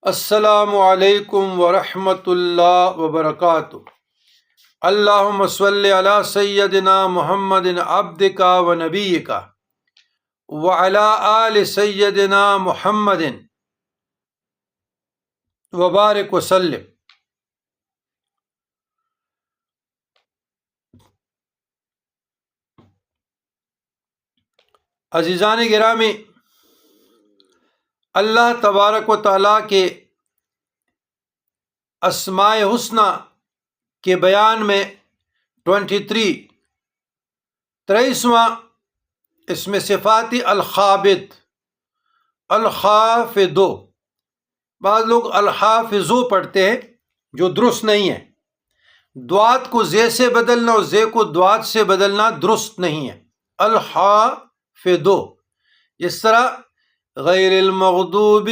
السلام علیکم ورحمۃ اللہ وبرکاتہ۔ اللہم صلی علی سیدنا محمد عبدک و نبیک وعلی آل سیدنا محمد وبارک وسلم۔ عزیزان گرامی، اللہ تبارک و تعالیٰ کے اسماء حسنی کے بیان میں 23واں اسم صفاتی الخافض، بعض لوگ الحافظ پڑھتے ہیں جو درست نہیں ہے۔ دوات کو زے سے بدلنا اور زے کو دوات سے بدلنا درست نہیں ہے۔ الحافظ، اس طرح غیر المغضوب